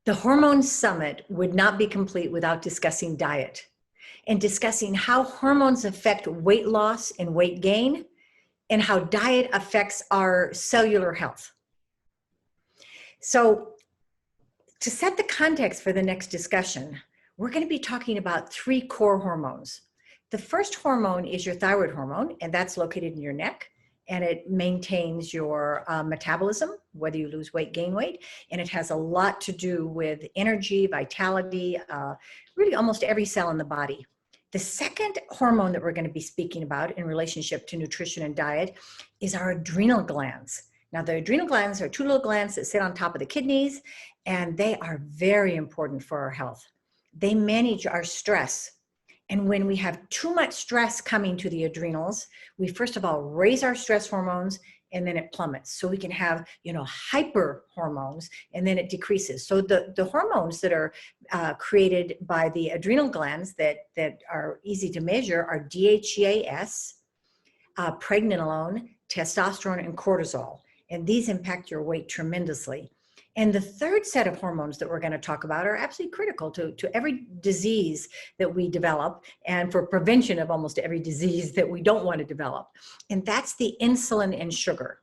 The Hormone Summit would not be complete without discussing diet and discussing how hormones affect weight loss and weight gain and how diet affects our cellular health. So to set the context for the next discussion, we're going to be talking about 3 core hormones. The first hormone is your thyroid hormone, and that's located in your neck. And it maintains your metabolism, whether you lose weight, gain weight. And it has a lot to do with energy, vitality, really almost every cell in the body. The second hormone that we're going to be speaking about in relationship to nutrition and diet is our adrenal glands. Now, the adrenal glands are 2 little glands that sit on top of the kidneys, and they are very important for our health. They manage our stress. And when we have too much stress coming to the adrenals, we first of all raise our stress hormones, and then it plummets. So we can have, hyper hormones, and then it decreases. So the hormones that are created by the adrenal glands that are easy to measure are DHEAS, pregnenolone, testosterone, and cortisol. And these impact your weight tremendously. And the third set of hormones that we're going to talk about are absolutely critical to every disease that we develop and for prevention of almost every disease that we don't want to develop. And that's the insulin and sugar.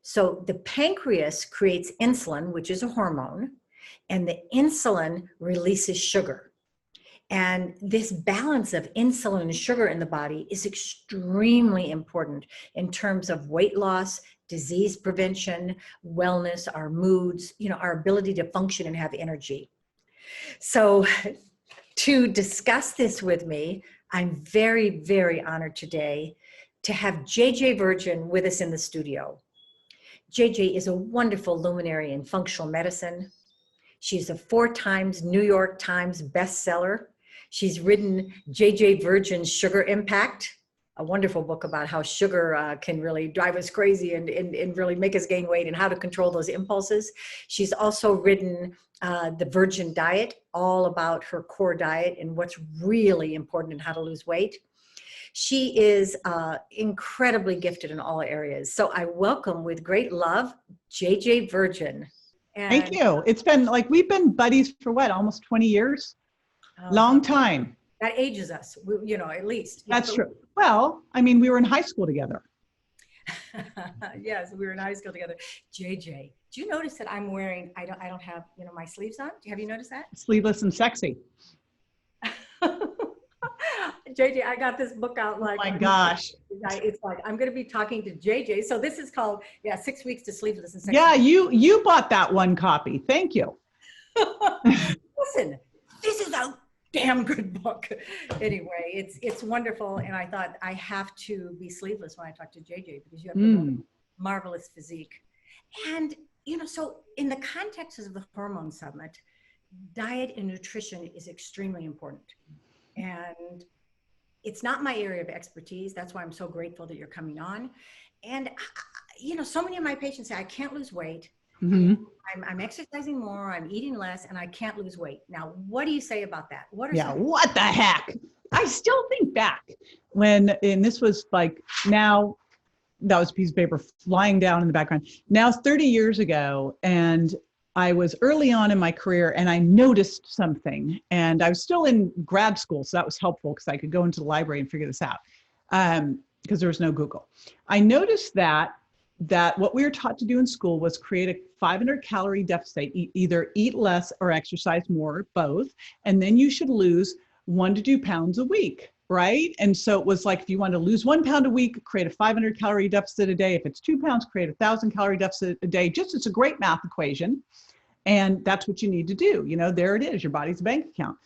So the pancreas creates insulin, which is a hormone, and the insulin releases sugar. And this balance of insulin and sugar in the body is extremely important in terms of weight loss, disease prevention, wellness, our moods, our ability to function and have energy. So to discuss this with me, I'm very, very honored today to have JJ Virgin with us in the studio. JJ is a wonderful luminary in functional medicine. She's a 4 times New York Times bestseller. She's written JJ Virgin's Sugar Impact, a wonderful book about how sugar can really drive us crazy and really make us gain weight and how to control those impulses. She's also written The Virgin Diet, all about her core diet and what's really important and how to lose weight. She is incredibly gifted in all areas. So I welcome with great love, JJ Virgin. Thank you. It's been we've been buddies for almost 20 years? Long time. That ages us, at least. That's true. Well, we were in high school together. Yes, we were in high school together. JJ, do you notice that I'm wearing, I don't have, my sleeves on? Have you noticed that? Sleeveless and sexy. JJ, I got this book out oh my gosh. It's I'm going to be talking to JJ. So this is called, 6 Weeks to Sleeveless and Sexy. Yeah, you bought that one copy. Thank you. Listen, this is a damn good book. Anyway, it's wonderful. And I thought I have to be sleeveless when I talk to JJ because you have a marvelous physique. And, so in the context of the Hormone Summit, diet and nutrition is extremely important. And it's not my area of expertise. That's why I'm so grateful that you're coming on. And, so many of my patients say, I can't lose weight. Mm-hmm. I'm exercising more, I'm eating less, and I can't lose weight. Now, what do you say about that? What the heck? I still think back and this was now, that was a piece of paper flying down in the background. Now, 30 years ago, and I was early on in my career, and I noticed something, and I was still in grad school, so that was helpful because I could go into the library and figure this out because there was no Google. I noticed that what we were taught to do in school was create a 500 calorie deficit, either eat less or exercise more, both. And then you should lose 1 to 2 pounds a week, right? And so it was if you want to lose 1 pound a week, create a 500 calorie deficit a day. If it's 2 pounds, create 1,000 calorie deficit a day. It's a great math equation. And that's what you need to do. There it is, your body's bank account.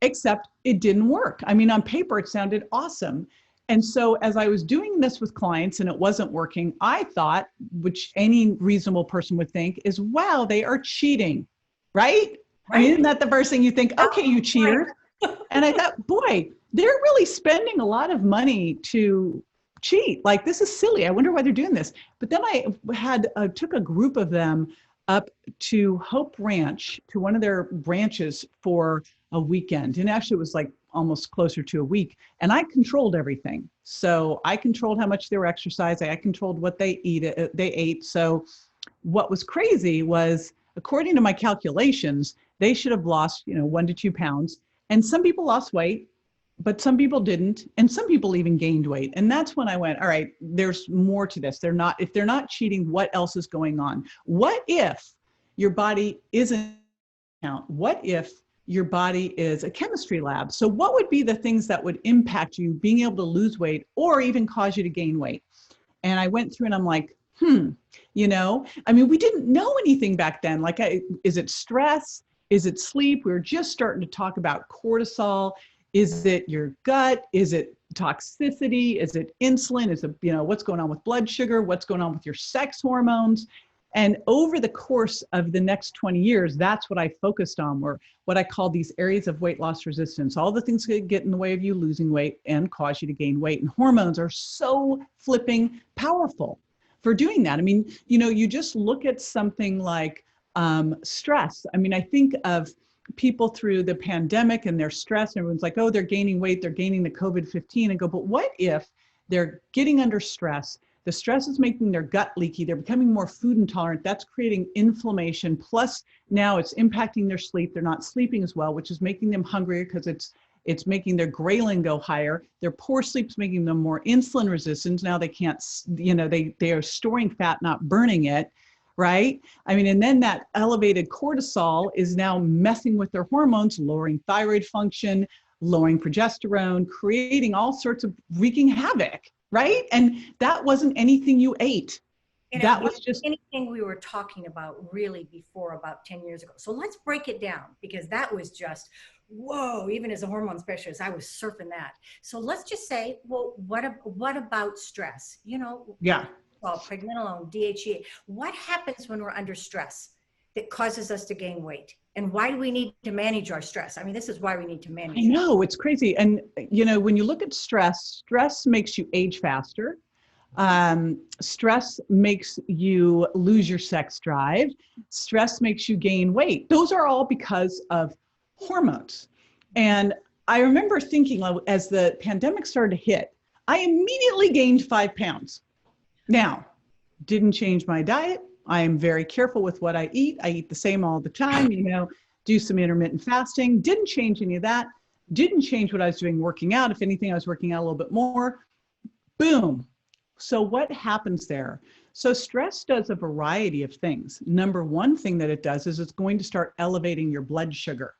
Except it didn't work. On paper, it sounded awesome. And so as I was doing this with clients and it wasn't working, I thought, which any reasonable person would think, is, wow, they are cheating, right? Isn't that the first thing you think? Okay, you cheater. And I thought, boy, they're really spending a lot of money to cheat. This is silly. I wonder why they're doing this. But then I took a group of them up to Hope Ranch, to one of their branches for a weekend. And actually it was almost closer to a week. And I controlled everything. So I controlled how much they were exercising. I controlled what they ate. So what was crazy was according to my calculations, they should have lost, 1 to 2 pounds. And some people lost weight, but some people didn't. And some people even gained weight. And that's when I went, all right, there's more to this. If they're not cheating, what else is going on? What if your body isn't count? What if your body is a chemistry lab? So what would be the things that would impact you being able to lose weight or even cause you to gain weight? And I went through and I'm like, we didn't know anything back then. Like, is it stress? Is it sleep? We were just starting to talk about cortisol. Is it your gut? Is it toxicity? Is it insulin? Is it, what's going on with blood sugar? What's going on with your sex hormones? And over the course of the next 20 years, that's what I focused on, were what I call these areas of weight loss resistance, all the things that get in the way of you losing weight and cause you to gain weight. And hormones are so flipping powerful for doing that. I mean, you just look at something like stress. I mean, I think of people through the pandemic and their stress, and everyone's like, oh, they're gaining weight, they're gaining the COVID-15, and go, but what if they're getting under stress? The stress is making their gut leaky. They're becoming more food intolerant. That's creating inflammation. Plus, now it's impacting their sleep. They're not sleeping as well, which is making them hungrier because it's making their ghrelin go higher. Their poor sleep is making them more insulin resistant. Now they can't, they are storing fat, not burning it, right? I mean, and then that elevated cortisol is now messing with their hormones, lowering thyroid function, lowering progesterone, creating all sorts of wreaking havoc. Right? And that wasn't anything you ate. That was just anything we were talking about really before about 10 years ago. So let's break it down, because that was just, whoa, even as a hormone specialist, I was surfing that. So let's just say, well, what about stress? Yeah. Well, pregnenolone, DHEA. What happens when we're under stress that causes us to gain weight? And why do we need to manage our stress? I mean, this is why we need to manage. I know, it's crazy. And, when you look at stress makes you age faster. Stress makes you lose your sex drive. Stress makes you gain weight. Those are all because of hormones. And I remember thinking, as the pandemic started to hit, I immediately gained 5 pounds. Now, didn't change my diet. I am very careful with what I eat. I eat the same all the time, do some intermittent fasting. Didn't change any of that. Didn't change what I was doing working out. If anything, I was working out a little bit more. Boom. So what happens there? So stress does a variety of things. Number one thing that it does is it's going to start elevating your blood sugar.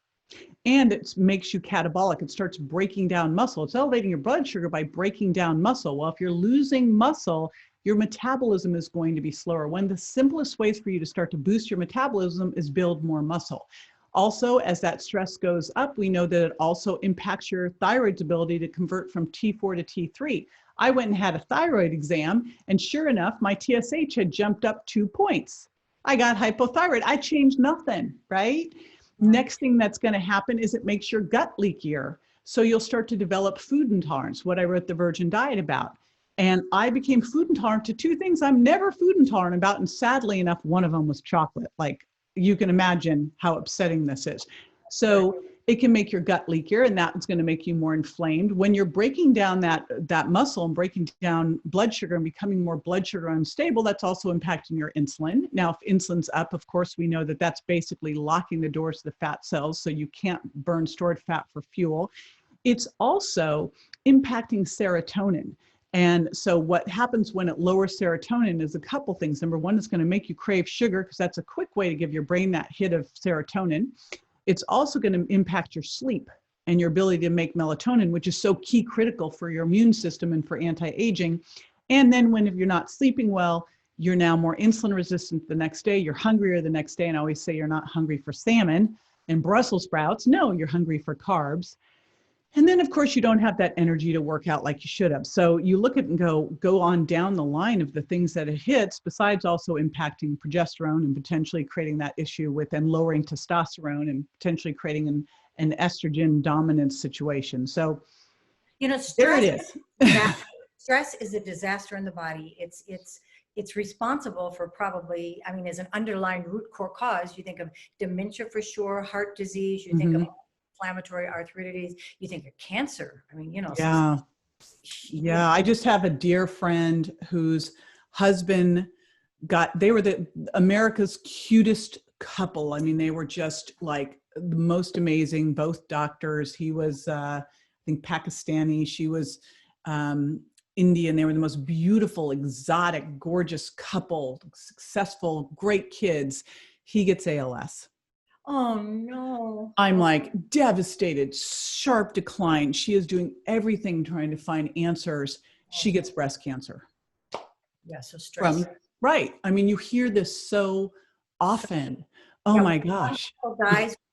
And it makes you catabolic. It starts breaking down muscle. It's elevating your blood sugar by breaking down muscle. Well, if you're losing muscle, your metabolism is going to be slower. One of the simplest ways for you to start to boost your metabolism is build more muscle. Also, as that stress goes up, we know that it also impacts your thyroid's ability to convert from T4 to T3. I went and had a thyroid exam, and sure enough, my TSH had jumped up 2 points. I got hypothyroid. I changed nothing, right? Next thing that's going to happen is it makes your gut leakier. So you'll start to develop food intolerance, what I wrote the Virgin Diet about. And I became food intolerant to 2 things I'm never food intolerant about. And sadly enough, one of them was chocolate. Like, you can imagine how upsetting this is. So it can make your gut leakier, and that's going to make you more inflamed. When you're breaking down that muscle and breaking down blood sugar and becoming more blood sugar unstable, that's also impacting your insulin. Now, if insulin's up, of course, we know that that's basically locking the doors to the fat cells, so you can't burn stored fat for fuel. It's also impacting serotonin. And so what happens when it lowers serotonin is a couple things. Number one, it's going to make you crave sugar, because that's a quick way to give your brain that hit of serotonin. It's also going to impact your sleep and your ability to make melatonin, which is so key critical for your immune system and for anti-aging. And then if you're not sleeping well, you're now more insulin resistant the next day. You're hungrier the next day. And I always say you're not hungry for salmon and Brussels sprouts. No, you're hungry for carbs. And then, of course, you don't have that energy to work out like you should have. So you look at it and go on down the line of the things that it hits, besides also impacting progesterone and potentially creating that issue with and lowering testosterone and potentially creating an estrogen dominant situation. So stress, there it is. Stress is a disaster in the body. It's responsible for probably, as an underlying root core cause, you think of dementia for sure, heart disease, you think of inflammatory arthritis, you think of cancer. Yeah. I just have a dear friend whose husband they were America's cutest couple. I mean, they were just like the most amazing, both doctors. He was, I think, Pakistani. She was Indian. They were the most beautiful, exotic, gorgeous couple, successful, great kids. He gets ALS. Oh no. I'm like devastated, sharp decline. She is doing everything trying to find answers. She gets breast cancer. Yeah, so stress. Right. I mean, you hear this so often. Oh Yeah, my gosh.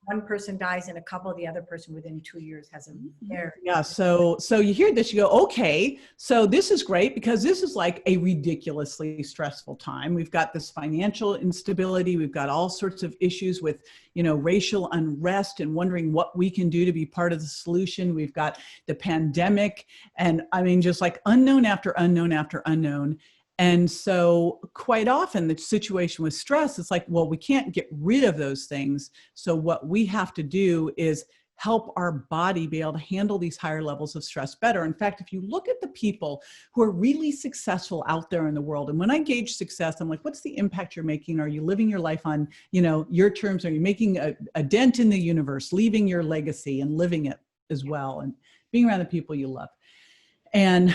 one person dies and a couple, the other person within 2 years has a very. Yeah. So you hear this, you go, okay, so this is great because this is like a ridiculously stressful time. We've got this financial instability. We've got all sorts of issues with, racial unrest and wondering what we can do to be part of the solution. We've got the pandemic, and I mean, just like unknown after unknown after unknown. And so quite often the situation with stress, it's like, well, we can't get rid of those things. So what we have to do is help our body be able to handle these higher levels of stress better. In fact, if you look at the people who are really successful out there in the world, and when I gauge success, I'm like, what's the impact you're making? Are you living your life on, your terms? Are you making a dent in the universe, leaving your legacy and living it as well, and being around the people you love? And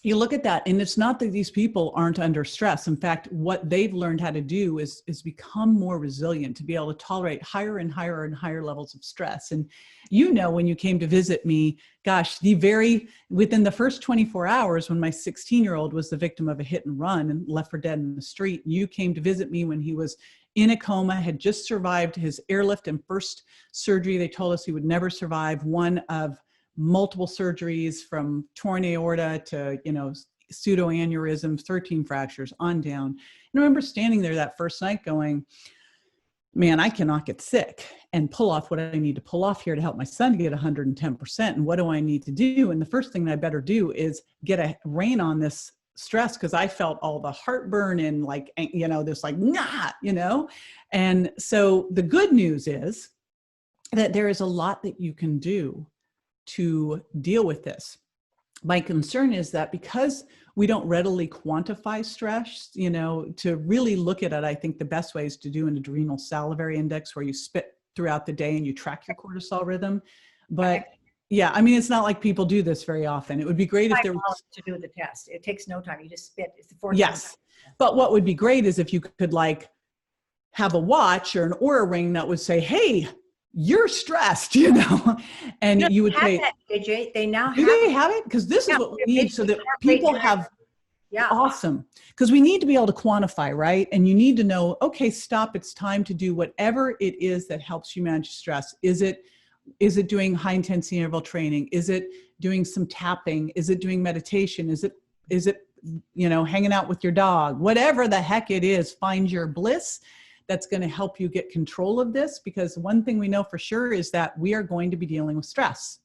you look at that, and it's not that these people aren't under stress. In fact, what they've learned how to do is become more resilient, to be able to tolerate higher and higher and higher levels of stress. And when you came to visit me, gosh, within the first 24 hours, when my 16-year-old was the victim of a hit and run and left for dead in the street, you came to visit me when he was in a coma, had just survived his airlift and first surgery. They told us he would never survive one of multiple surgeries, from torn aorta to, pseudoaneurysms, 13 fractures on down. And I remember standing there that first night going, man, I cannot get sick and pull off what I need to pull off here to help my son get 110%. And what do I need to do? And the first thing that I better do is get a rein on this stress, because I felt all the heartburn and this And so the good news is that there is a lot that you can do to deal with this. My concern is that because we don't readily quantify stress, to really look at it, I think the best way is to do an adrenal salivary index, where you spit throughout the day and you track your cortisol rhythm. But yeah, I mean, it's not like people do this very often. It would be great if there was to do the test. It takes no time. You just spit. It's the fourth. Yes. But what would be great is if you could have a watch or an Oura ring that would say, hey, you're stressed, and you would say, that, AJ. They now do they have it? Because this is what we need, so that people have. Yeah. Awesome. Because we need to be able to quantify, right? And you need to know, okay, stop. It's time to do whatever it is that helps you manage stress. Is it doing high intensity interval training? Is it doing some tapping? Is it doing meditation? Is it hanging out with your dog? Whatever the heck it is, find your bliss. That's going to help you get control of this, because one thing we know for sure is that we are going to be dealing with stress,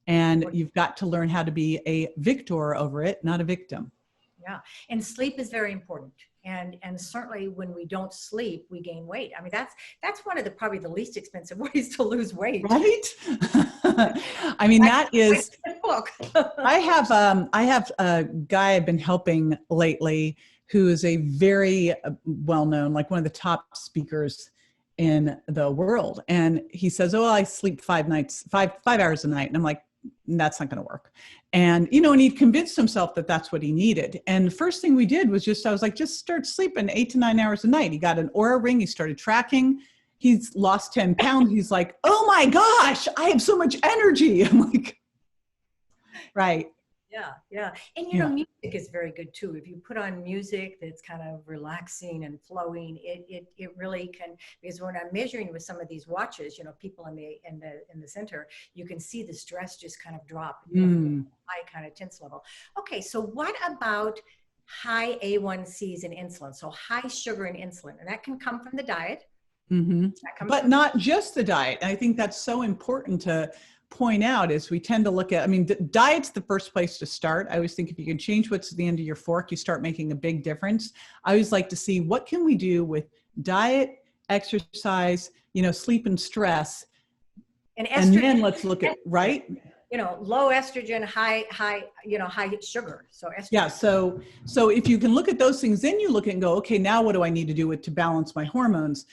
and you've got to learn how to be a victor over it, not a victim. Yeah. And sleep is very important. And certainly when we don't sleep, we gain weight. I mean, that's one of probably the least expensive ways to lose weight. Right. I mean, that is, I have a guy I've been helping lately who is a very well-known, like one of the top speakers in the world. And he says, oh, I sleep 5 hours a night. And I'm like, that's not going to work. And, and he convinced himself that that's what he needed. And the first thing we did was I was like, just start sleeping 8 to 9 hours a night. He got an Oura ring. He started tracking. He's lost 10 pounds. He's like, oh my gosh, I have so much energy. I'm like, right. Yeah. Yeah. And, music is very good too. If you put on music that's kind of relaxing and flowing, it really can, because when I'm measuring with some of these watches, people in the center, you can see the stress just kind of drop, high kind of tense level. Okay. So what about high A1Cs and insulin? So high sugar and insulin, and that can come from the diet. Mm-hmm. But not just the diet. I think that's so important to point out, is we tend to look at, diet's the first place to start. I always think if you can change what's at the end of your fork, you start making a big difference. I always like to see what can we do with diet, exercise, sleep and stress. And then let's look at, right? Low estrogen, high sugar. So estrogen. Yeah. So if you can look at those things, then you look and go, okay, now what do I need to do to balance my hormones?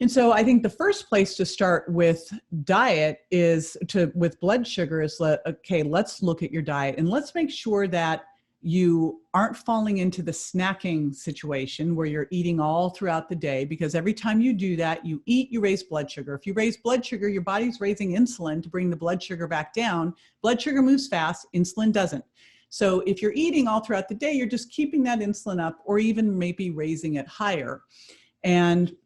And so I think the first place to start with diet is with blood sugar is okay, let's look at your diet and let's make sure that you aren't falling into the snacking situation where you're eating all throughout the day, because every time you do that, you eat, you raise blood sugar. If you raise blood sugar, your body's raising insulin to bring the blood sugar back down. Blood sugar moves fast, insulin doesn't. So if you're eating all throughout the day, you're just keeping that insulin up or even maybe raising it higher. And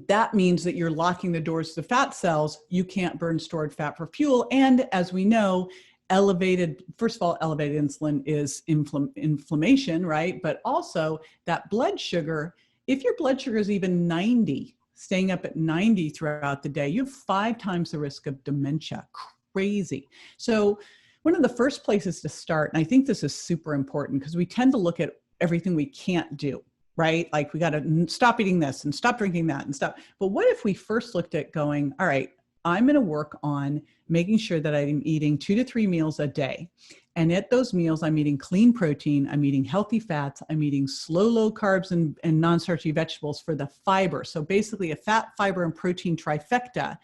that means that you're locking the doors to fat cells. You can't burn stored fat for fuel. And as we know, first of all, elevated insulin is inflammation, right? But also that blood sugar, if your blood sugar is even 90, staying up at 90 throughout the day, you have 5 times the risk of dementia. Crazy. So one of the first places to start, and I think this is super important because we tend to look at everything we can't do, right? Like we got to stop eating this and stop drinking that and stop. But what if we first looked at going, all right, I'm going to work on making sure that I'm eating 2 to 3 meals a day. And at those meals, I'm eating clean protein, I'm eating healthy fats, I'm eating slow, low carbs and non-starchy vegetables for the fiber. So basically a fat, fiber, and protein trifecta,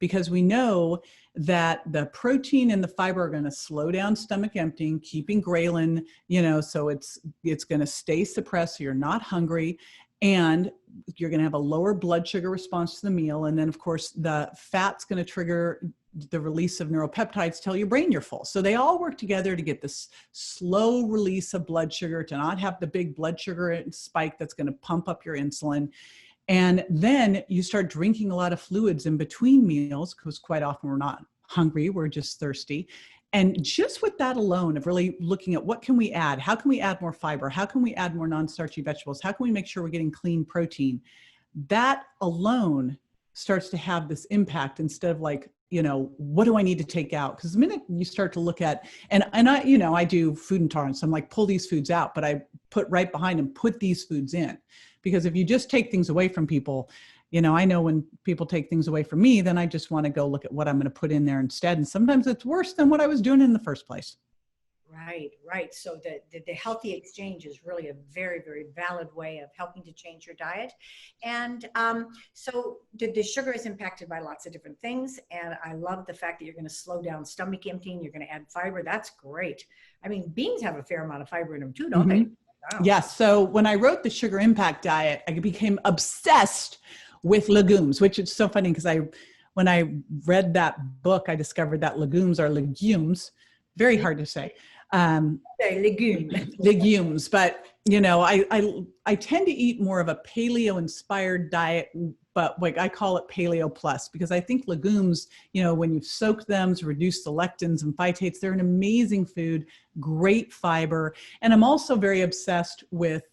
because we know that the protein and the fiber are going to slow down stomach emptying, keeping ghrelin, so it's going to stay suppressed so you're not hungry. And you're going to have a lower blood sugar response to the meal. And then, of course, the fat's going to trigger the release of neuropeptides, tell your brain you're full. So they all work together to get this slow release of blood sugar, to not have the big blood sugar spike that's going to pump up your insulin. And then you start drinking a lot of fluids in between meals, because quite often we're not hungry, we're just thirsty. And just with that alone of really looking at what can we add? How can we add more fiber? How can we add more non-starchy vegetables? How can we make sure we're getting clean protein? That alone starts to have this impact, instead of like, what do I need to take out? Because the minute you start to look at, and I do food intolerance. I'm like, pull these foods out, but I put right behind them, put these foods in. Because if you just take things away from people, I know when people take things away from me, then I just want to go look at what I'm going to put in there instead. And sometimes it's worse than what I was doing in the first place. Right. So the healthy exchange is really a very, very valid way of helping to change your diet. And so the sugar is impacted by lots of different things. And I love the fact that you're going to slow down stomach emptying. You're going to add fiber. That's great. I mean, beans have a fair amount of fiber in them too, don't they? Wow. Yes. So when I wrote the Sugar Impact Diet, I became obsessed with legumes, which is so funny because when I read that book, I discovered that legumes are legumes. Very hard to say. Legumes, but I tend to eat more of a paleo inspired diet, but like I call it paleo plus, because I think legumes, when you soak them to reduce the lectins and phytates, they're an amazing food, great fiber. And I'm also very obsessed with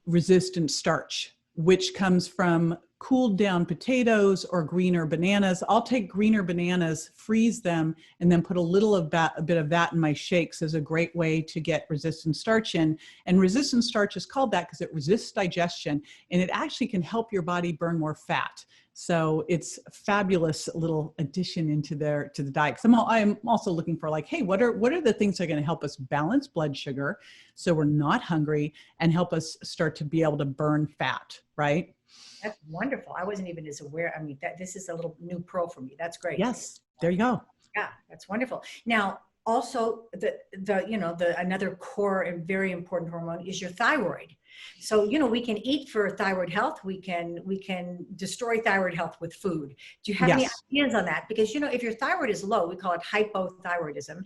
resistant starch, which comes from cooled down potatoes or greener bananas. I'll take greener bananas, freeze them, and then put a bit of that in my shakes as a great way to get resistant starch in. And resistant starch is called that because it resists digestion, and it actually can help your body burn more fat. So it's a fabulous little addition to the diet. Because I'm also looking for like, hey, what are the things that are going to help us balance blood sugar so we're not hungry and help us start to be able to burn fat, right? That's wonderful. I wasn't even as aware. I mean, this is a little new pro for me. That's great. Yes, there you go. Yeah, that's wonderful. Now, also another core and very important hormone is your thyroid. So, we can eat for thyroid health. We can destroy thyroid health with food. Do you have any ideas on that? Because, if your thyroid is low, we call it hypothyroidism,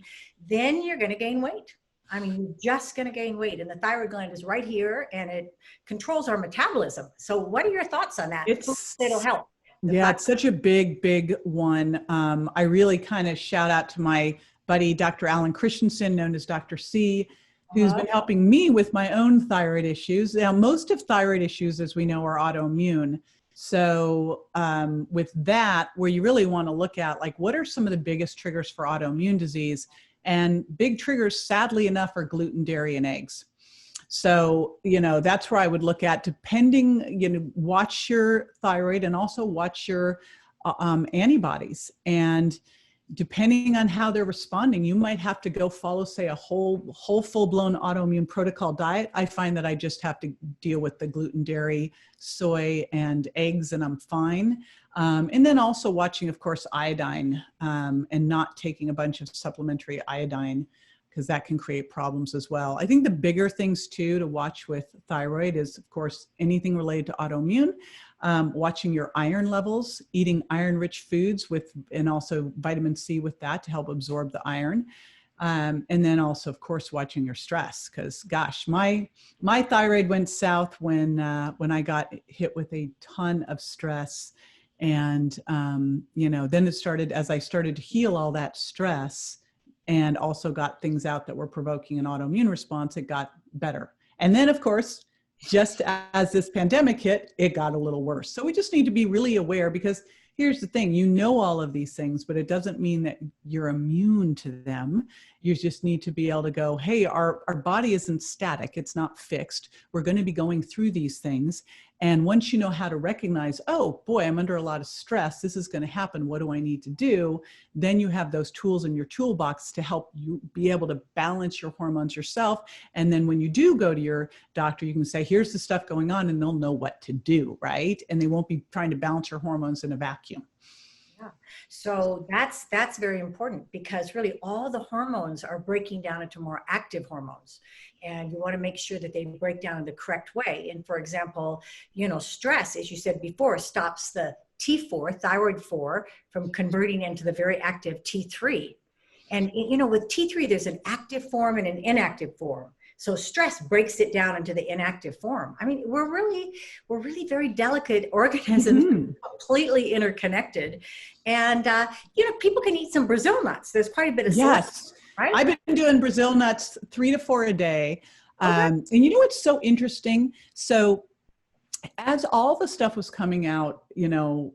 then you're going to gain weight. I mean, you're just going to gain weight, and the thyroid gland is right here and it controls our metabolism. So what are your thoughts on that? It'll help. Yeah, it's such a big one. I really kind of shout out to my buddy, Dr. Alan Christensen, known as Dr. C, who's been helping me with my own thyroid issues. Now, most of thyroid issues, as we know, are autoimmune. So with that, where you really want to look at, like, what are some of the biggest triggers for autoimmune disease? And big triggers, sadly enough, are gluten, dairy, and eggs. So, that's where I would look at, depending, watch your thyroid and also watch your antibodies. And, depending on how they're responding, you might have to go follow, say, a whole full-blown autoimmune protocol diet. I find that I just have to deal with the gluten, dairy, soy, and eggs, and I'm fine. And then also watching, of course, iodine, and not taking a bunch of supplementary iodine, because that can create problems as well. I think the bigger things too to watch with thyroid is, of course, anything related to autoimmune, watching your iron levels, eating iron-rich foods and also vitamin C with that to help absorb the iron. And then also, of course, watching your stress, because gosh, my thyroid went south when I got hit with a ton of stress. And, then it started, as I started to heal all that stress, and also got things out that were provoking an autoimmune response, it got better. And then, of course, just as this pandemic hit, it got a little worse. So we just need to be really aware, because here's the thing, all of these things, but it doesn't mean that you're immune to them. You just need to be able to go, hey, our body isn't static. It's not fixed. We're going to be going through these things. And once you know how to recognize, oh boy, I'm under a lot of stress, this is going to happen, what do I need to do? Then you have those tools in your toolbox to help you be able to balance your hormones yourself. And then when you do go to your doctor, you can say, here's the stuff going on, and they'll know what to do, right? And they won't be trying to balance your hormones in a vacuum. Yeah. So that's very important, because really all the hormones are breaking down into more active hormones, and you want to make sure that they break down in the correct way. And for example, stress, as you said before, stops the T4, thyroid 4, from converting into the very active T3. And with T3, there's an active form and an inactive form. So stress breaks it down into the inactive form. I mean, we're really very delicate organisms, completely interconnected. And, people can eat some Brazil nuts. There's quite a bit of yes. Right? I've been doing Brazil nuts 3 to 4 a day. And what's so interesting? So as all the stuff was coming out,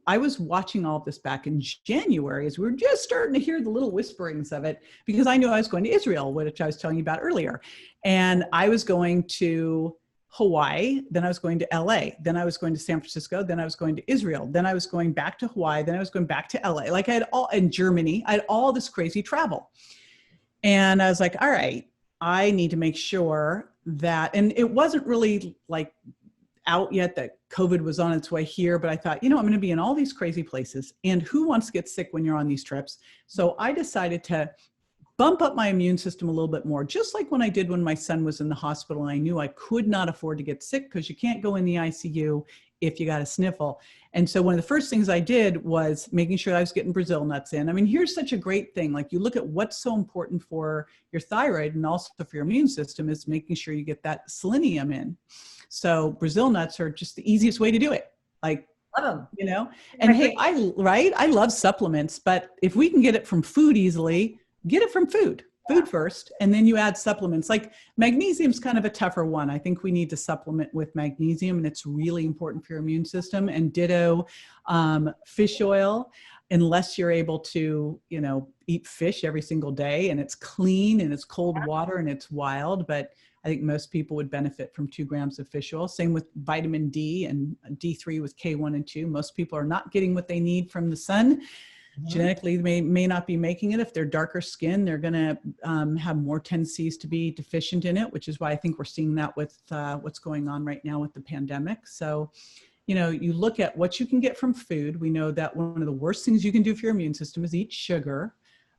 I was watching all of this back in January, as we were just starting to hear the little whisperings of it, because I knew I was going to Israel, which I was telling you about earlier. And I was going to Hawaii, then I was going to LA, then I was going to San Francisco, then I was going to Israel, then I was going back to Hawaii, then I was going back to LA. Like I had in Germany, I had all this crazy travel. And I was like, all right, I need to make sure that, and it wasn't really like out yet that COVID was on its way here, but I thought, I'm going to be in all these crazy places, and who wants to get sick when you're on these trips? So I decided to bump up my immune system a little bit more, just like when I did when my son was in the hospital and I knew I could not afford to get sick, because you can't go in the ICU if you got a sniffle. And so one of the first things I did was making sure I was getting Brazil nuts in. I mean, here's such a great thing. Like, you look at what's so important for your thyroid and also for your immune system is making sure you get that selenium in. So Brazil nuts are just the easiest way to do it. Like, love them. And hey, I love supplements, but if we can get it from food easily, get it from food first, and then you add supplements. Like magnesium's kind of a tougher one. I think we need to supplement with magnesium, and it's really important for your immune system. And ditto, fish oil, unless you're able to, eat fish every single day and it's clean and it's cold water and it's wild. But I think most people would benefit from 2 grams of fish oil. Same with vitamin D and D3 with K1 and 2. Most people are not getting what they need from the sun. Genetically, they may not be making it. If they're darker skin, they're going to have more tendencies to be deficient in it, which is why I think we're seeing that with what's going on right now with the pandemic. So, you look at what you can get from food. We know that one of the worst things you can do for your immune system is eat sugar.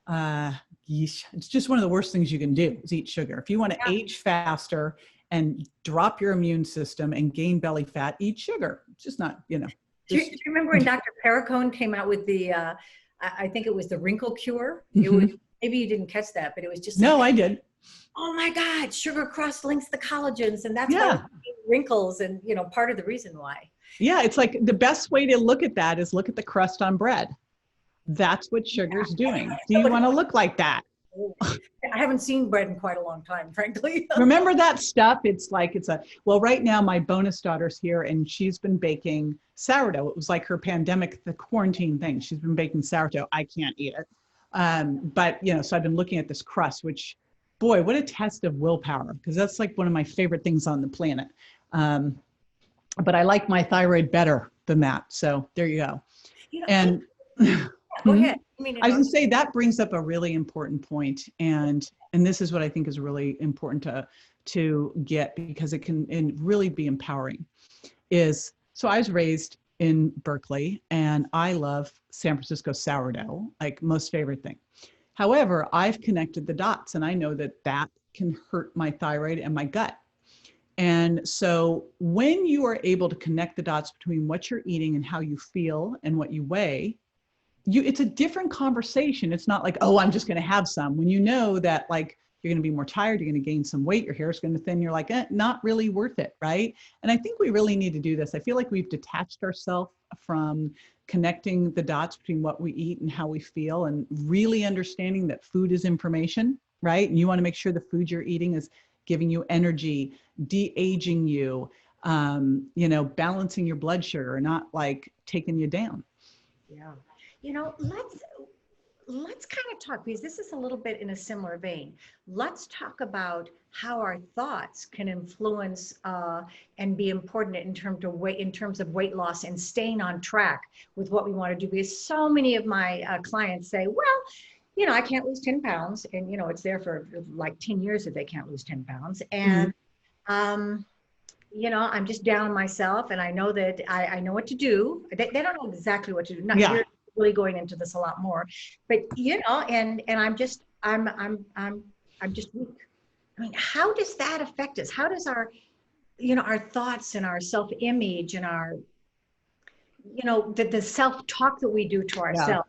It's just one of the worst things you can do is eat sugar. If you want to age faster and drop your immune system and gain belly fat, eat sugar. It's just not, Do you remember when Dr. Perricone came out with the, I think it was the wrinkle cure? It was, maybe you didn't catch that, but it was just no, I did. Oh my God, sugar cross-links the collagens, and that's why we get wrinkles, and part of the reason why. Yeah, it's like the best way to look at that is look at the crust on bread. That's what sugar's doing. Do you want to look like that? I haven't seen bread in quite a long time, frankly. Remember that stuff? Well, right now my bonus daughter's here and she's been baking sourdough. It was like her pandemic, the quarantine thing. She's been baking sourdough. I can't eat it. But so I've been looking at this crust, which, boy, what a test of willpower, because that's like one of my favorite things on the planet. But I like my thyroid better than that. So there you go. Go ahead. I mean, I was gonna say that brings up a really important point, and this is what I think is really important to get, because it can really be empowering. Is so I was raised in Berkeley, and I love San Francisco sourdough, like most favorite thing. However, I've connected the dots, and I know that that can hurt my thyroid and my gut. And so when you are able to connect the dots between what you're eating and how you feel and what you weigh, it's a different conversation. It's not like, oh, I'm just going to have some. When you know that, like, you're going to be more tired, you're going to gain some weight, your hair is going to thin, you're like, not really worth it, right? And I think we really need to do this. I feel like we've detached ourselves from connecting the dots between what we eat and how we feel, and really understanding that food is information, right? And you want to make sure the food you're eating is giving you energy, de-aging you, balancing your blood sugar, not like taking you down. Yeah. Let's kind of talk, because this is a little bit in a similar vein. Let's talk about how our thoughts can influence and be important in terms of weight loss and staying on track with what we want to do. Because so many of my clients say, well, I can't lose 10 pounds. And, it's there for like 10 years that they can't lose 10 pounds. And, I'm just down on myself, and I know that I know what to do. They don't know exactly what to do. Not You're really going into this a lot more, but and I'm just weak. I mean, how does that affect us? How does our thoughts and our self-image and our the self-talk that we do to ourselves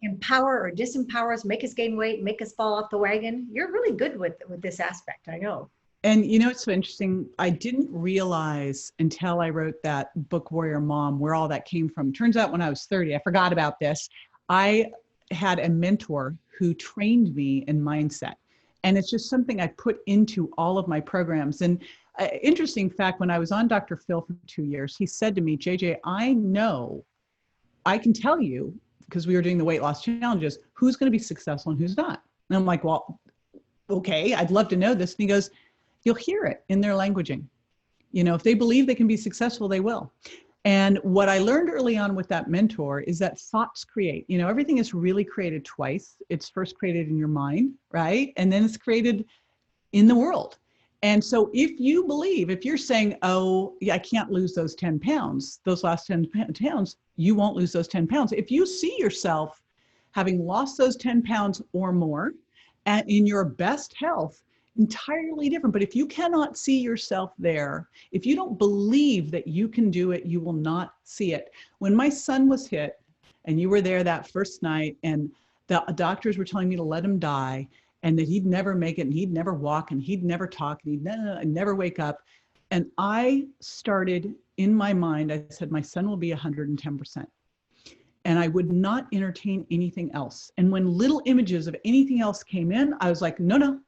empower or disempower us, make us gain weight, make us fall off the wagon? You're really good with this aspect, I know. And it's so interesting. I didn't realize until I wrote that book, Warrior Mom, where all that came from. Turns out when I was 30, I forgot about this. I had a mentor who trained me in mindset. And it's just something I put into all of my programs. And interesting fact, when I was on Dr. Phil for 2 years, he said to me, JJ, I know, I can tell you, because we were doing the weight loss challenges, who's going to be successful and who's not. And I'm like, well, okay, I'd love to know this. And he goes, you'll hear it in their languaging. If they believe they can be successful, they will. And what I learned early on with that mentor is that thoughts create. Everything is really created twice. It's first created in your mind, right? And then it's created in the world. And so if you're saying, oh, yeah, I can't lose those 10 pounds, those last 10 pounds, you won't lose those 10 pounds. If you see yourself having lost those 10 pounds or more and in your best health, entirely different. But if you cannot see yourself there, if you don't believe that you can do it, you will not see it. When my son was hit, and you were there that first night, and the doctors were telling me to let him die, and that he'd never make it, and he'd never walk, and he'd never talk, and he'd never wake up. And I started in my mind, I said, my son will be 110%. And I would not entertain anything else. And when little images of anything else came in, I was like, no.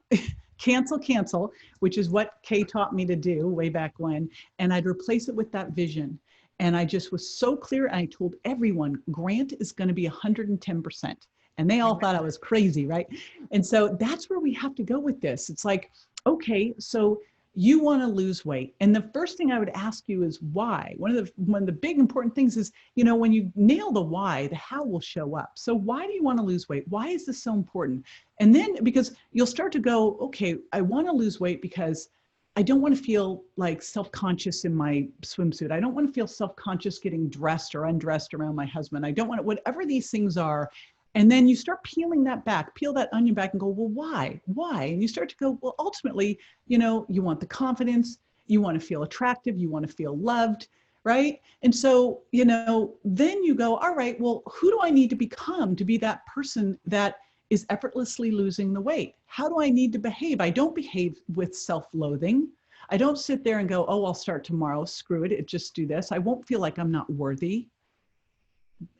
cancel, which is what Kay taught me to do way back when. And I'd replace it with that vision. And I just was so clear. And I told everyone, Grant is going to be 110%. And they all thought I was crazy, right? And so that's where we have to go with this. It's like, okay, so you want to lose weight. And the first thing I would ask you is why? One of the big important things is, when you nail the why, the how will show up. So why do you want to lose weight? Why is this so important? And then, because you'll start to go, okay, I want to lose weight because I don't want to feel like self-conscious in my swimsuit. I don't want to feel self-conscious getting dressed or undressed around my husband. I don't want to, whatever these things are. And then you start peeling that back, peel that onion back and go, well, why? And you start to go, well, ultimately, you want the confidence, you want to feel attractive, you want to feel loved, right? And so, then you go, all right, well, who do I need to become to be that person that is effortlessly losing the weight? How do I need to behave? I don't behave with self-loathing. I don't sit there and go, oh, I'll start tomorrow, screw it, just do this. I won't feel like I'm not worthy.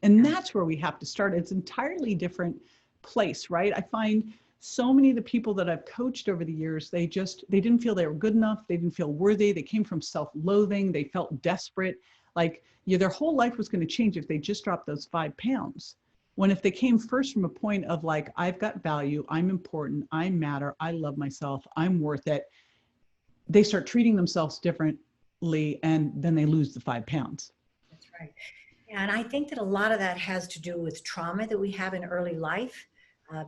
And that's where we have to start. It's an entirely different place, right? I find so many of the people that I've coached over the years, they didn't feel they were good enough. They didn't feel worthy. They came from self-loathing. They felt desperate. Like their whole life was going to change if they just dropped those 5 pounds. When if they came first from a point of like, I've got value, I'm important, I matter, I love myself, I'm worth it, they start treating themselves differently, and then they lose the 5 pounds. That's right. And I think that a lot of that has to do with trauma that we have in early life,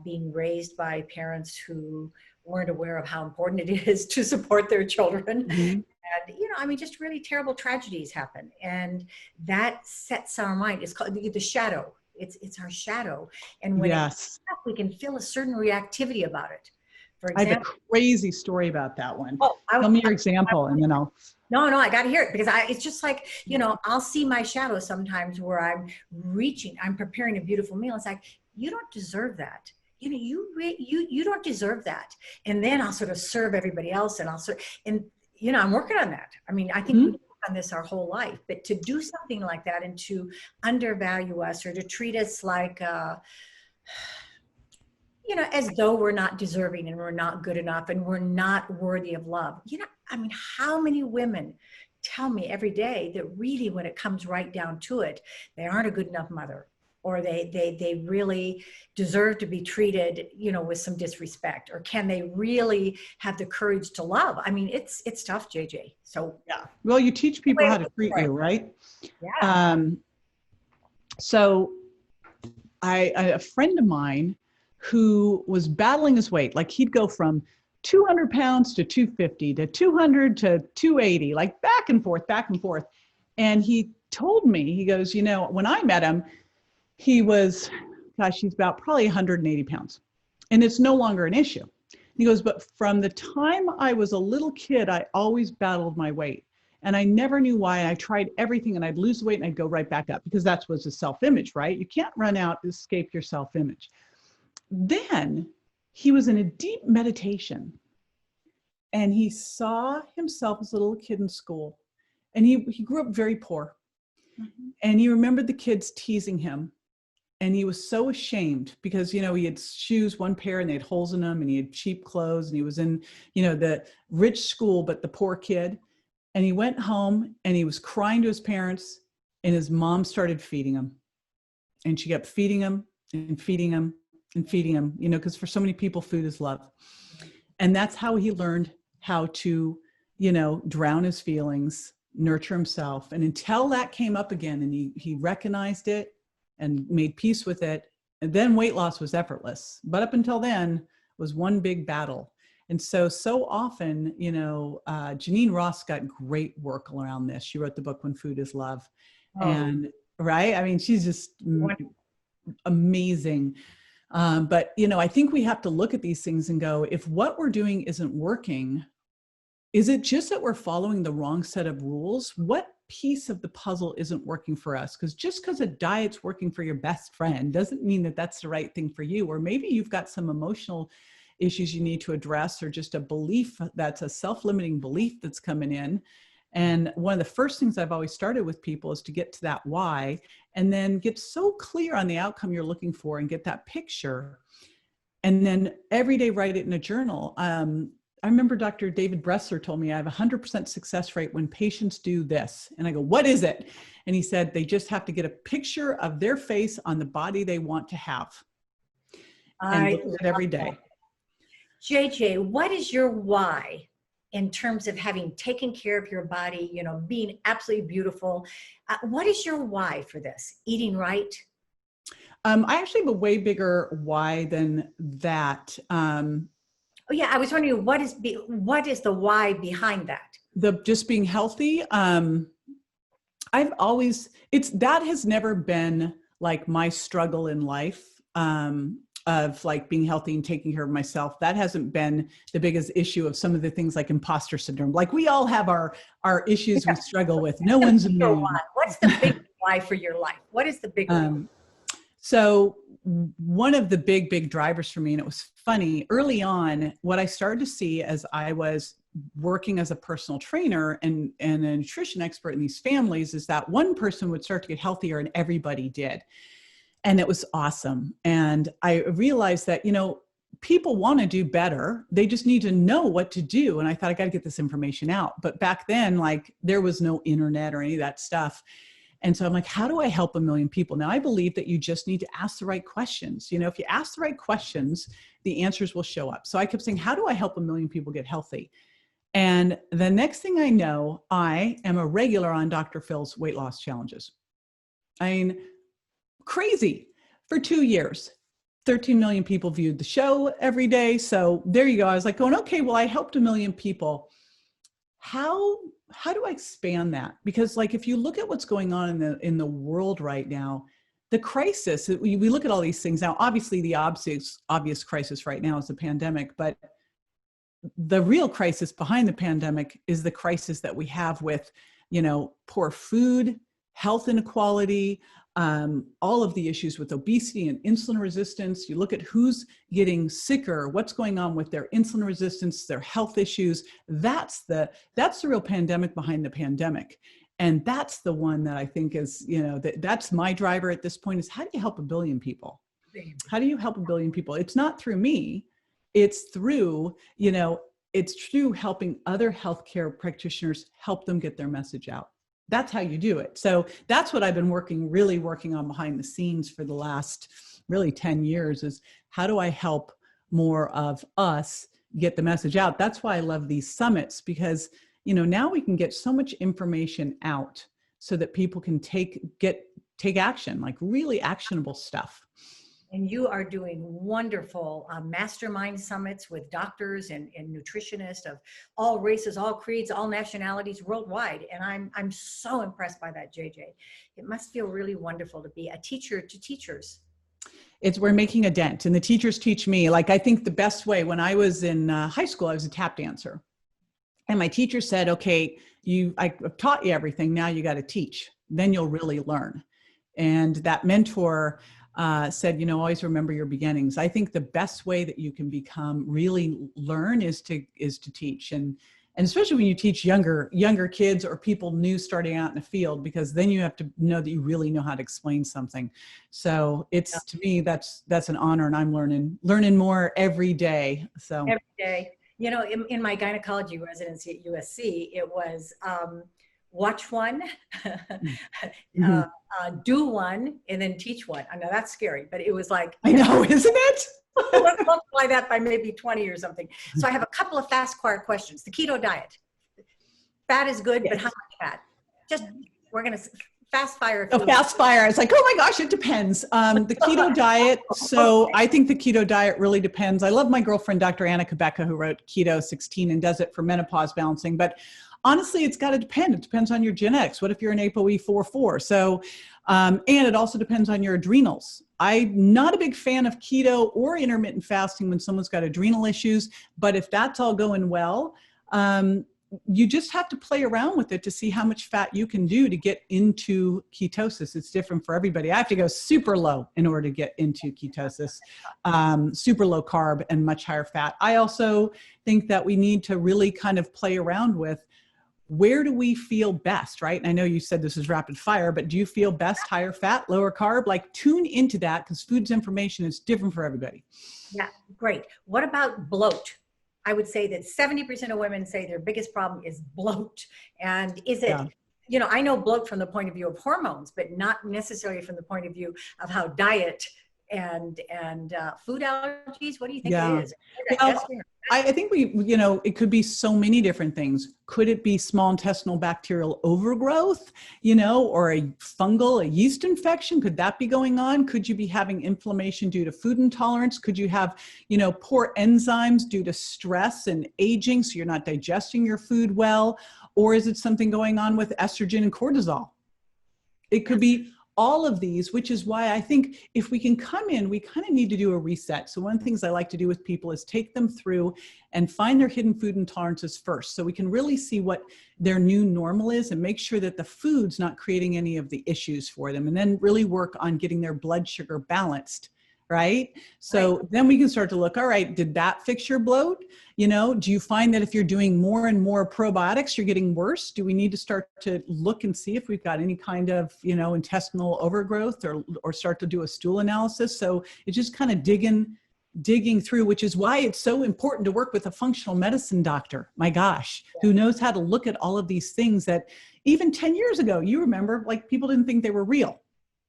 being raised by parents who weren't aware of how important it is to support their children. Mhm. And, you know, I mean, just really terrible tragedies happen. And that sets our mind. It's called the shadow. It's our shadow. And when it comes Yes. up, we can feel a certain reactivity about it. For I have a example, crazy story about that one. oh, Tell me your example and then I'll. no, I got to hear it because it's just like, you know, I'll see my shadow sometimes where I'm preparing a beautiful meal. It's like, you don't deserve that. You know, you don't deserve that. And then I'll sort of serve everybody else and and you know, I'm working on that. I mean, I think we work on this our whole life, but to do something like that and to undervalue us or to treat us like, you know, as though we're not deserving and we're not good enough and we're not worthy of love. You know, I mean, how many women tell me every day that really, when it comes right down to it, they aren't a good enough mother, or they really deserve to be treated, you know, with some disrespect, or can they really have the courage to love? I mean, it's tough, JJ. So Yeah. Well, you teach people how to treat you, right? yeah. So a friend of mine who was battling his weight, like he'd go from 200 pounds to 250 to 200 to 280, like back and forth, back and forth. And he told me, he goes, you know, when I met him, he was, gosh, he's about probably 180 pounds. And it's no longer an issue. He goes, but from the time I was a little kid, I always battled my weight. And I never knew why. I tried everything and I'd lose weight and I'd go right back up because that was a self-image, right? You can't run out, escape your self-image. Then he was in a deep meditation and he saw himself as a little kid in school. And he grew up very poor. Mm-hmm. And he remembered the kids teasing him. And he was so ashamed because, you know, he had shoes, one pair, and they had holes in them, and he had cheap clothes, and he was in, you know, the rich school, but the poor kid. And he went home and he was crying to his parents, and his mom started feeding him. And she kept feeding him and feeding him and feeding him, you know, because for so many people, food is love. And that's how he learned how to, you know, drown his feelings, nurture himself. And until that came up again and he recognized it and made peace with it, and then weight loss was effortless. But up until then was one big battle. And so often, you know, Janine Ross got great work around this. She wrote the book When Food is Love. Oh. And right, I mean, she's just amazing. But, you know, I think we have to look at these things and go, if what we're doing isn't working, is it just that we're following the wrong set of rules? What piece of the puzzle isn't working for us? Because just because a diet's working for your best friend doesn't mean that that's the right thing for you. Or maybe you've got some emotional issues you need to address, or just a belief that's a self-limiting belief that's coming in. And one of the first things I've always started with people is to get to that why, and then get so clear on the outcome you're looking for and get that picture. And then every day write it in a journal. I remember Dr. David Bressler told me I have a 100% success rate when patients do this. And I go, what is it? And he said, they just have to get a picture of their face on the body they want to have. And look at it every day. JJ, what is your why in terms of having taken care of your body, you know, being absolutely beautiful? What is your why for this? Eating right? I actually have a way bigger why than that. Oh yeah, I was wondering what is the why behind that? Just being healthy. I've always, that has never been like my struggle in life, of like being healthy and taking care of myself. That hasn't been the biggest issue of some of the things like imposter syndrome. Like we all have our issues we struggle with. No one's immune. What's the big why for your life? What is the big one? So one of the big drivers for me, and it was funny, early on, what I started to see as I was working as a personal trainer and a nutrition expert in these families is that one person would start to get healthier and everybody did. And it was awesome. And I realized that, you know, people want to do better. They just need to know what to do. And I thought I got to get this information out. But back then, like there was no internet or any of that stuff. And so I'm like, how do I help a million people? Now I believe that you just need to ask the right questions. You know, if you ask the right questions, the answers will show up. So I kept saying, how do I help a million people get healthy? And the next thing I know, I am a regular on Dr. Phil's weight loss challenges. I mean, crazy. For 2 years, 13 million people viewed the show every day. So there you go. I was like going, okay, well, I helped 1 million people. How do I expand that? Because like, if you look at what's going on in the world right now, the crisis, we look at all these things now, obviously the obvious crisis right now is the pandemic, but the real crisis behind the pandemic is the crisis that we have with, poor food, health inequality, all of the issues with obesity and insulin resistance. You look at who's getting sicker, what's going on with their insulin resistance, their health issues. That's the real pandemic behind the pandemic. And that's the one that I think is, that's my driver at this point, is how do you help 1 billion people? How do you help 1 billion people? It's not through me. It's through, it's through helping other healthcare practitioners help them get their message out. That's how you do it. So that's what I've been really working on behind the scenes for the last really 10 years, is how do I help more of us get the message out? That's why I love these summits, because, now we can get so much information out so that people can take action, like really actionable stuff. And you are doing wonderful mastermind summits with doctors and nutritionists of all races, all creeds, all nationalities worldwide. And I'm so impressed by that, JJ. It must feel really wonderful to be a teacher to teachers. We're making a dent, and the teachers teach me. Like, I think the best way, when I was in high school, I was a tap dancer. And my teacher said, okay, I've taught you everything. Now you got to teach. Then you'll really learn. And that mentor said, always remember your beginnings. I think the best way that you can really learn is to teach. And especially when you teach younger kids or people new starting out in the field, because then you have to know that you really know how to explain something. So to me, that's an honor, and I'm learning more every day. So every day, in my gynecology residency at USC, it was, watch one, do one, and then teach one. I know that's scary, but it was like, I know, isn't it? Let's multiply that by maybe 20 or something. So I have a couple of fast fire questions. The keto diet. Fat is good, but how much fat? We're going to fast fire. Fast fire. It's like, oh my gosh, it depends. The keto diet. So I think the keto diet really depends. I love my girlfriend, Dr. Anna Kabecka, who wrote Keto 16 and does it for menopause balancing. But honestly, it's got to depend. It depends on your genetics. What if you're an ApoE44? So, and it also depends on your adrenals. I'm not a big fan of keto or intermittent fasting when someone's got adrenal issues, but if that's all going well, you just have to play around with it to see how much fat you can do to get into ketosis. It's different for everybody. I have to go super low in order to get into ketosis, super low carb and much higher fat. I also think that we need to really kind of play around with, where do we feel best, right? And I know you said this is rapid fire, but do you feel best higher fat, lower carb? Like, tune into that, because food's information is different for everybody. Yeah, great. What about bloat? I would say that 70% of women say their biggest problem is bloat. And is it, I know bloat from the point of view of hormones, but not necessarily from the point of view of how diet and food allergies. What do you think it is? Well, I think it could be so many different things. Could it be small intestinal bacterial overgrowth, or a fungal, a yeast infection? Could that be going on? Could you be having inflammation due to food intolerance? Could you have, poor enzymes due to stress and aging, so you're not digesting your food well? Or is it something going on with estrogen and cortisol? It could be all of these, which is why I think if we can come in, we kind of need to do a reset. So one of the things I like to do with people is take them through and find their hidden food intolerances first, so we can really see what their new normal is and make sure that the food's not creating any of the issues for them, and then really work on getting their blood sugar balanced. Right? So then we can start to look, all right, did that fix your bloat? Do you find that if you're doing more and more probiotics, you're getting worse? Do we need to start to look and see if we've got any kind of, intestinal overgrowth, or start to do a stool analysis? So it's just kind of digging through, which is why it's so important to work with a functional medicine doctor, my gosh, who knows how to look at all of these things that even 10 years ago, you remember, like, people didn't think they were real.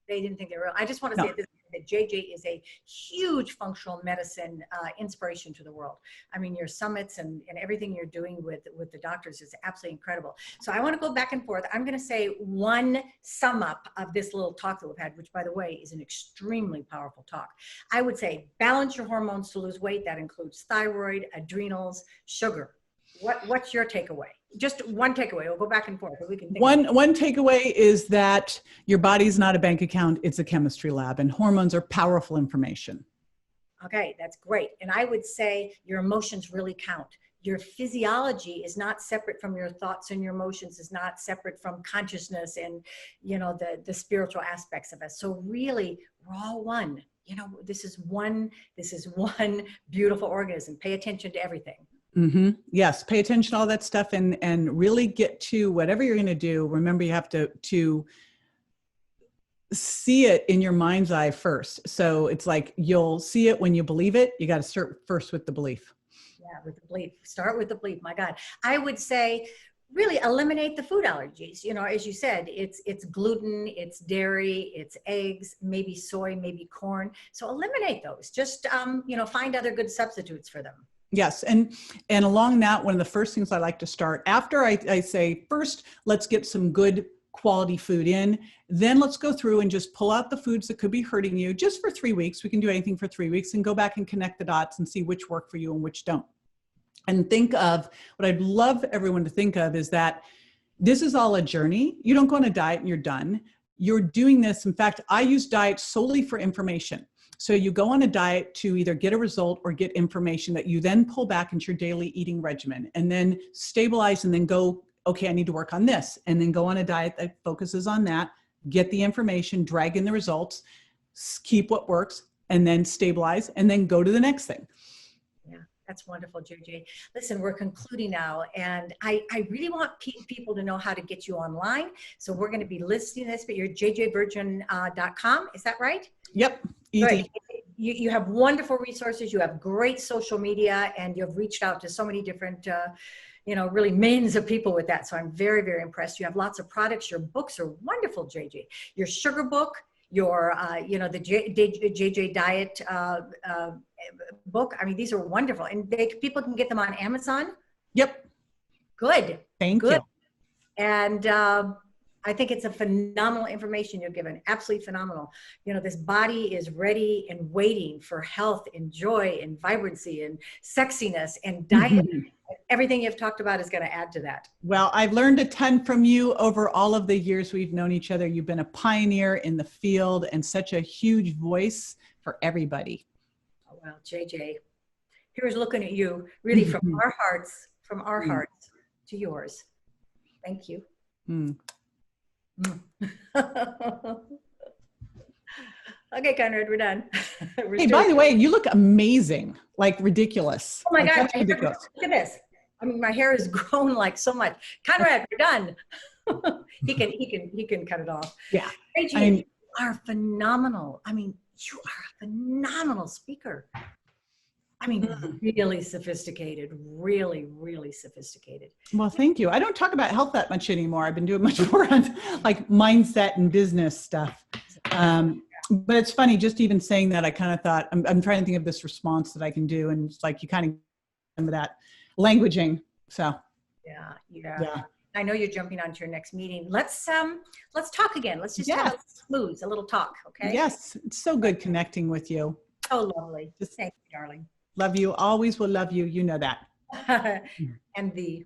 They didn't think they were real. I just want to say this. that JJ is a huge functional medicine inspiration to the world. I mean, your summits and everything you're doing with the doctors is absolutely incredible. So I want to go back and forth. I'm going to say one sum up of this little talk that we've had, which by the way is an extremely powerful talk. I would say balance your hormones to lose weight. That includes thyroid, adrenals, sugar. What's your takeaway? Just one takeaway. We'll go back and forth. We can think one takeaway is that your body's not a bank account, it's a chemistry lab, and hormones are powerful information. Okay, that's great. And I would say your emotions really count. Your physiology is not separate from your thoughts, and your emotions is not separate from consciousness and, you know, the spiritual aspects of us. So really, we're all one. You know, this is one beautiful organism. Pay attention to everything. Mm-hmm. Yes, pay attention to all that stuff and really get to whatever you're going to do. Remember, you have to see it in your mind's eye first. So it's like you'll see it when you believe it. You got to start first with the belief. Yeah, with the belief. Start with the belief. My God, I would say really eliminate the food allergies. You know, as you said, it's gluten, it's dairy, it's eggs, maybe soy, maybe corn. So eliminate those. Just you know, find other good substitutes for them. Yes. And along that, one of the first things I like to start after I say, first, let's get some good quality food in. Then let's go through and just pull out the foods that could be hurting you just for 3 weeks. We can do anything for 3 weeks and go back and connect the dots and see which work for you and which don't. And think of what I'd love everyone to think of is that this is all a journey. You don't go on a diet and you're done. You're doing this. In fact, I use diet solely for information. So you go on a diet to either get a result or get information that you then pull back into your daily eating regimen and then stabilize and then go, okay, I need to work on this. And then go on a diet that focuses on that, get the information, drag in the results, keep what works, and then stabilize and then go to the next thing. Yeah, that's wonderful, JJ. Listen, we're concluding now, and I really want people to know how to get you online. So we're going to be listing this, but you're jjvirgin.com. Is that right? Yep. Easy. Right. You have wonderful resources. You have great social media, and you've reached out to so many different, you know, really millions of people with that. So I'm very, very impressed. You have lots of products. Your books are wonderful, JJ. Your sugar book, your, you know, the JJ Diet book. I mean, these are wonderful, and people can get them on Amazon. Yep. Good. Thank you. And I think it's a phenomenal information you're given. Absolutely phenomenal. You know, this body is ready and waiting for health and joy and vibrancy and sexiness and diet. Everything you've talked about is going to add to that. Well, I've learned a ton from you over all of the years we've known each other. You've been a pioneer in the field and such a huge voice for everybody. Oh, well, JJ, here's looking at you really from our hearts, to yours. Thank you. Okay, Conrad, we're done. Hey, by the way, you look amazing, like ridiculous. Oh my like, God, ridiculous. look at this. I mean, my hair has grown like so much. Conrad, we're done. he can cut it off. Yeah. JJ, I mean, you are phenomenal. I mean, you are a phenomenal speaker. I mean, really sophisticated, really, really sophisticated. Well, thank you. I don't talk about health that much anymore. I've been doing much more on like mindset and business stuff. But it's funny, just even saying that, I kind of thought, I'm trying to think of this response that I can do. And it's like, you kind of remember that languaging. So. Yeah. I know you're jumping on to your next meeting. Let's talk again. Let's just have a little talk. Okay. Yes. It's so good connecting with you. Oh, lovely. Thank you, darling. Love you. Always will love you. You know that. And the